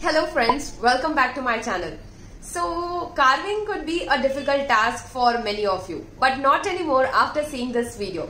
Hello friends, welcome back to my channel. So carving could be a difficult task for many of you, but not anymore after seeing this video.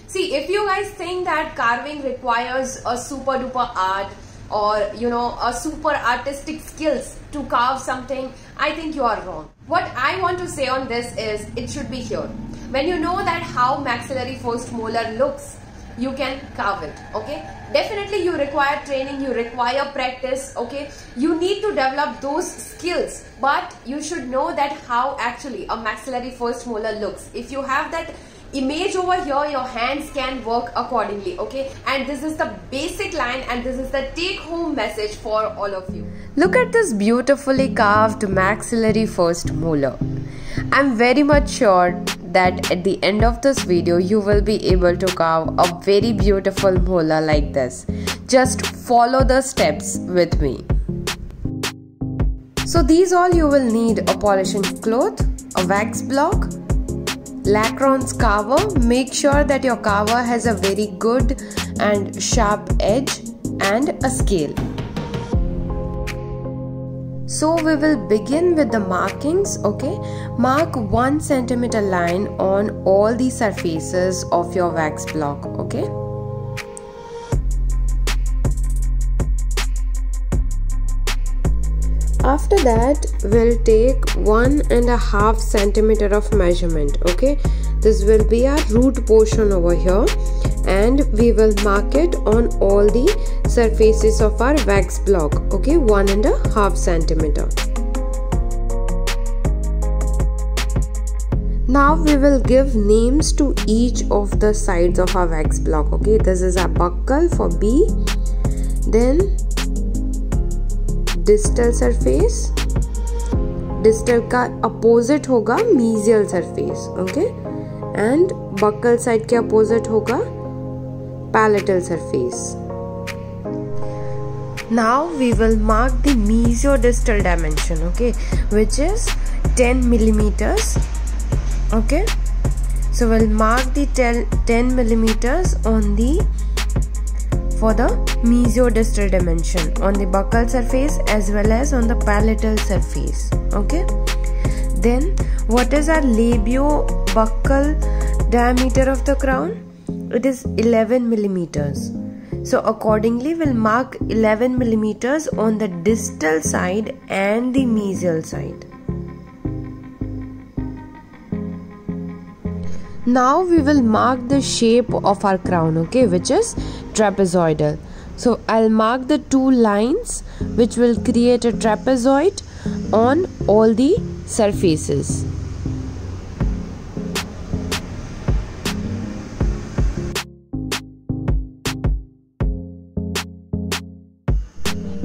See, if you guys think that carving requires a super duper art or a super artistic skills to carve something, I think you are wrong. What I want to say on this is it should be here. When you know that how maxillary first molar looks, you can carve it, okay? Definitely you require training, you require practice, okay? You need to develop those skills, but you should know that how actually a maxillary first molar looks. If you have that image over here, your hands can work accordingly, okay? And this is the basic line and this is the take home message for all of you. Look at this beautifully carved maxillary first molar. I'm very much sure that at the end of this video you will be able to carve a very beautiful molar like this. Just follow the steps with me. So these all you will need: a polishing cloth, a wax block, Lacron's carver. Make sure that your carver has a very good and sharp edge, and a scale. So we will begin with the markings, okay? Mark 1 centimeter line on all the surfaces of your wax block, okay? After that, we'll take 1.5 centimeter of measurement, okay? This will be our root portion over here, and we will mark it on all the surfaces of our wax block, okay? 1.5 centimeter. Now we will give names to each of the sides of our wax block, okay? This is our buccal for B, then distal surface. Distal का opposite होगा mesial surface, okay? And buccal side के opposite होगा palatal surface. Now we will mark the mesiodistal dimension, okay, which is 10 millimeters, okay? So we'll mark the 10 millimeters on the for the mesiodistal dimension on the buccal surface as well as on the palatal surface, okay? Then what is our labio-buccal diameter of the crown? It is 11 millimeters. So accordingly we'll mark 11 millimeters on the distal side and the mesial side. Now we will mark the shape of our crown, okay, which is trapezoidal. So I'll mark the 2 lines which will create a trapezoid on all the surfaces.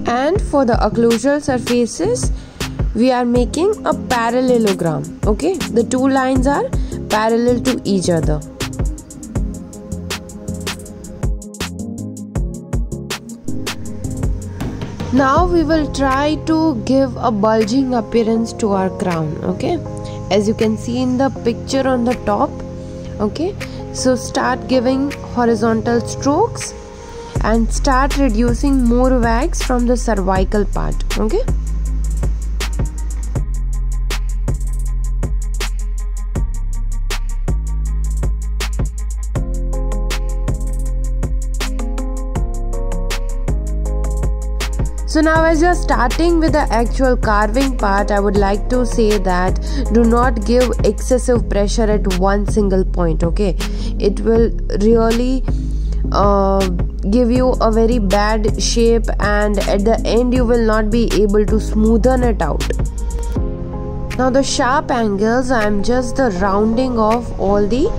And for the occlusal surfaces, we are making a parallelogram, okay? The 2 lines are parallel to each other. Now we will try to give a bulging appearance to our crown, okay? As you can see in the picture on the top, okay? So start giving horizontal strokes and start reducing more wax from the cervical part, okay? So now as you are starting with the actual carving part, I would like to say that do not give excessive pressure at one single point, okay? It will really give you a very bad shape, and at the end you will not be able to smoothen it out. Now the sharp angles, I am just the rounding of all the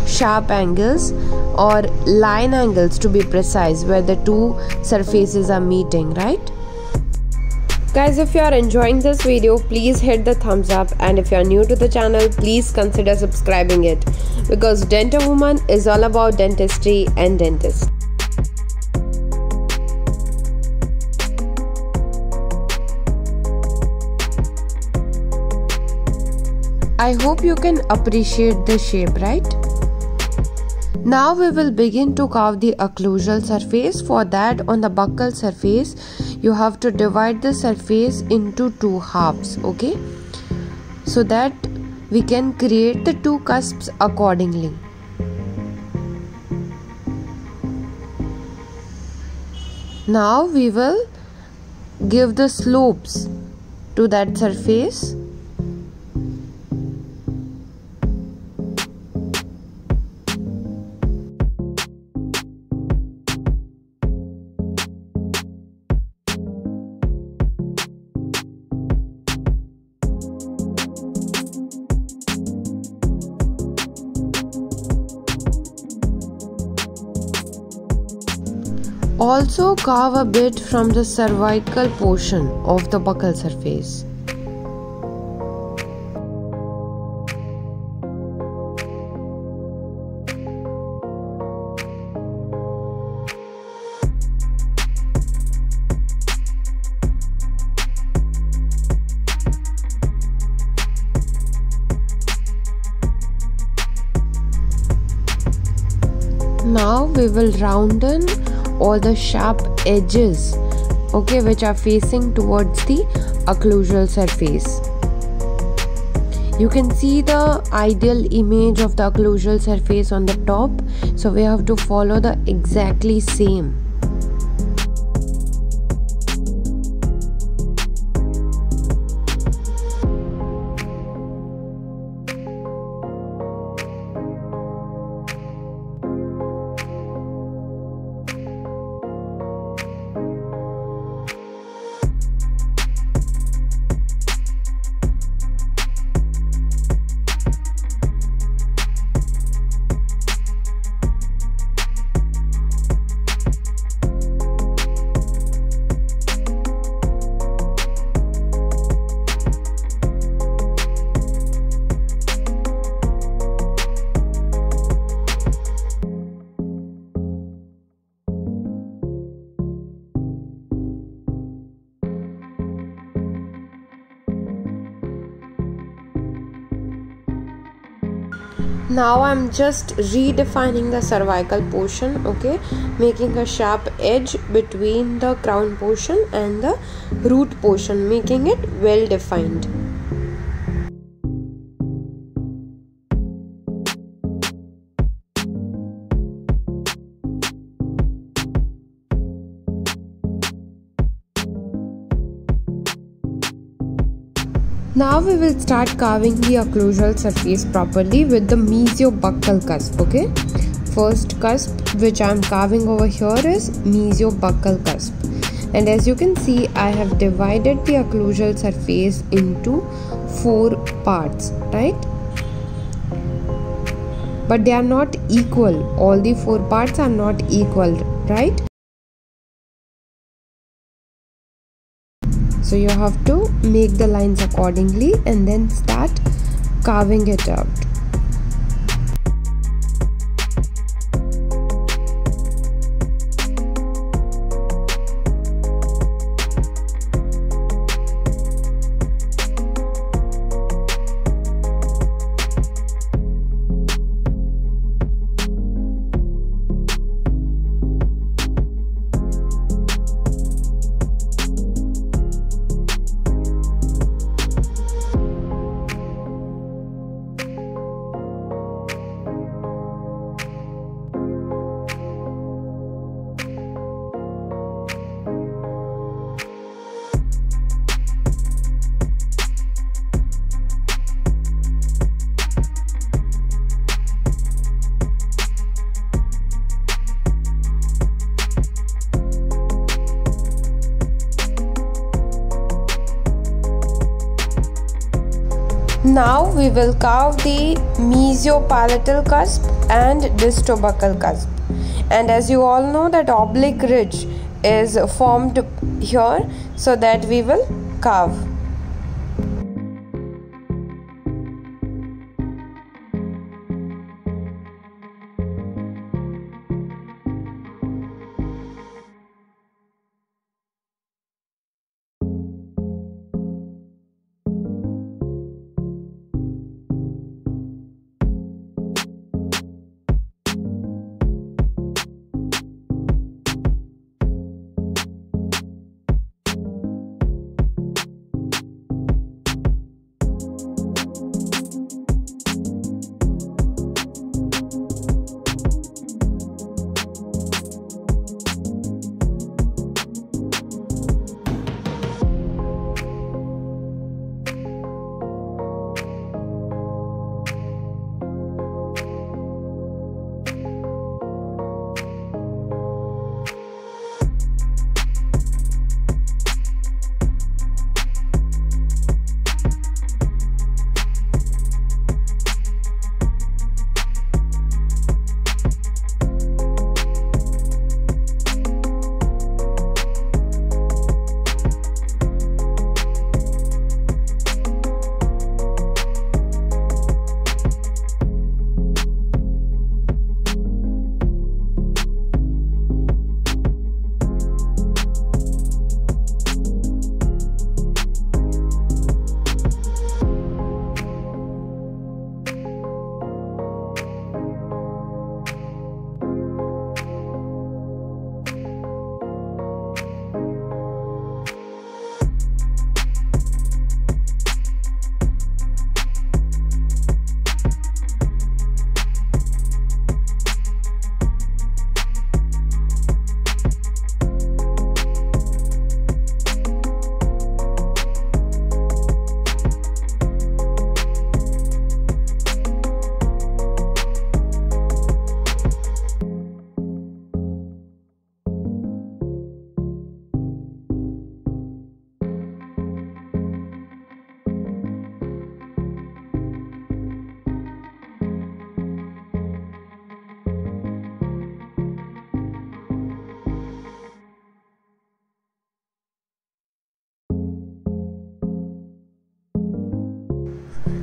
sharp angles or line angles to be precise, where the 2 surfaces are meeting, right? Guys, if you are enjoying this video, please hit the thumbs up, and if you are new to the channel, please consider subscribing it, because DentoWoman is all about dentistry and dentists. I hope you can appreciate the shape, right? Now we will begin to carve the occlusal surface. For that, on the buccal surface, you have to divide the surface into two halves, okay, so that we can create the two cusps accordingly. Now we will give the slopes to that surface. Also carve a bit from the cervical portion of the buccal surface. Now we will roundin all the sharp edges, okay, which are facing towards the occlusal surface. You can see the ideal image of the occlusal surface on the top, so we have to follow the exactly same. Now I'm just redefining the cervical portion, okay, making a sharp edge between the crown portion and the root portion, making it well defined. Now we will start carving the occlusal surface properly with the mesiobuccal cusp, okay. First cusp which I am carving over here is mesiobuccal cusp, and as you can see I have divided the occlusal surface into 4 parts, right? But they are not equal. All the 4 parts are not equal, right? So you have to make the lines accordingly and then start carving it out. Now we will carve the mesiopalatal cusp and distobuccal cusp, and as you all know that oblique ridge is formed here, so that we will carve.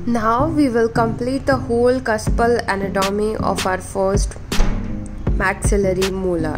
Now we will complete the whole cuspal anatomy of our first maxillary molar.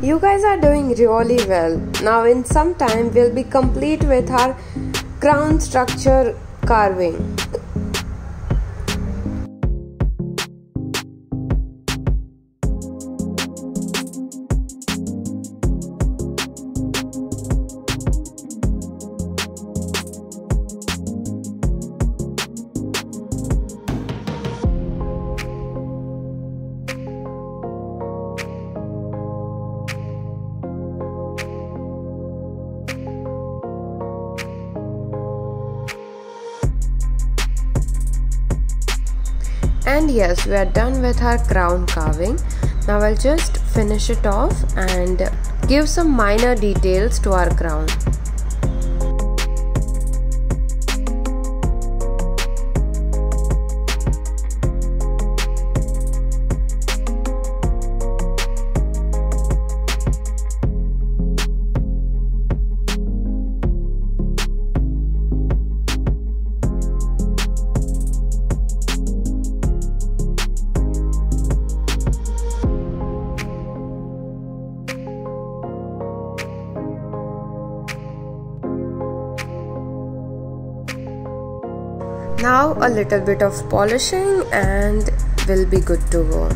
You guys are doing really well. Now in some time we'll be complete with our crown structure carving. And yes, we are done with our crown carving. Now I'll just finish it off and give some minor details to our crown. Now a little bit of polishing and we'll be good to go.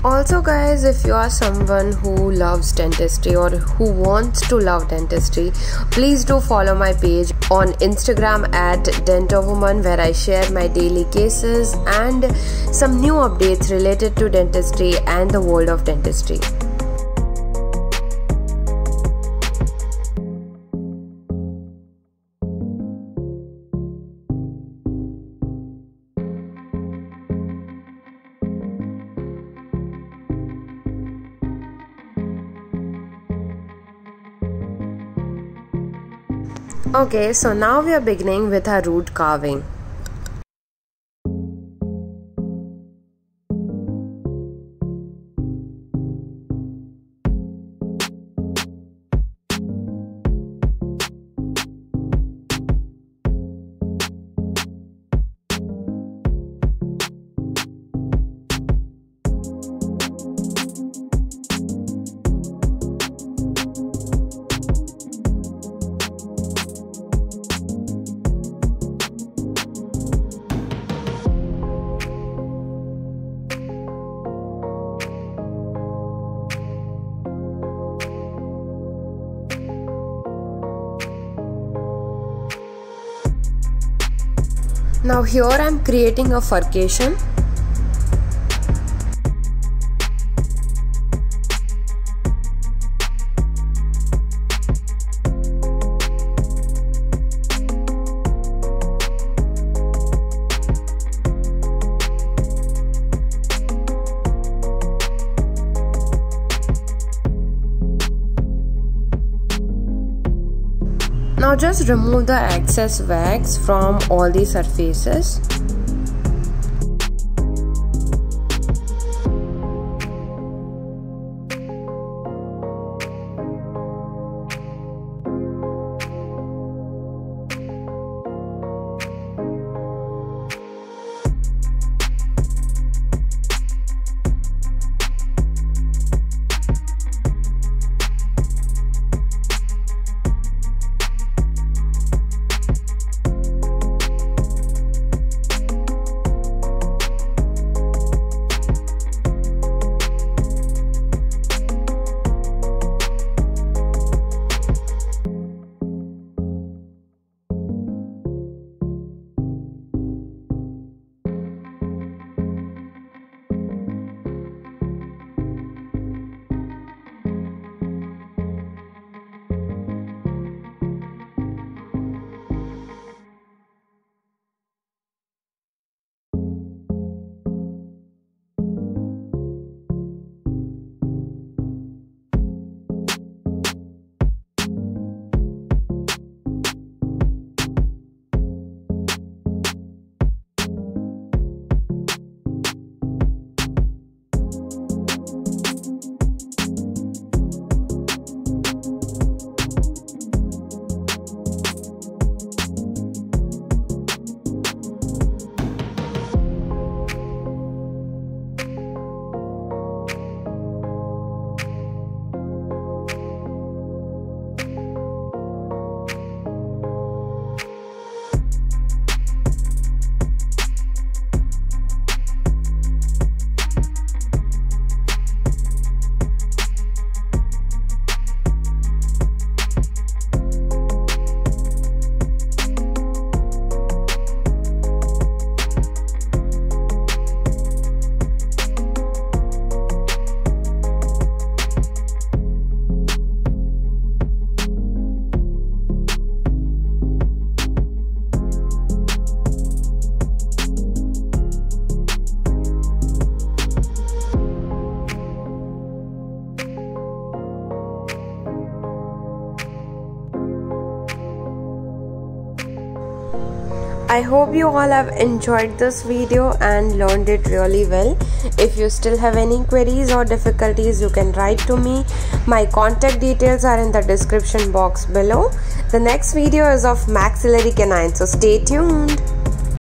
Also guys, if you are someone who loves dentistry or who wants to love dentistry, please do follow my page on Instagram at DentoWoman, where I share my daily cases and some new updates related to dentistry and the world of dentistry. Okay, so now we are beginning with our root carving. Now here I am creating a furcation. Now just remove the excess wax from all the surfaces. I hope you all have enjoyed this video and learned it really well. If you still have any queries or difficulties, you can write to me. My contact details are in the description box below. The next video is of maxillary canine, so stay tuned.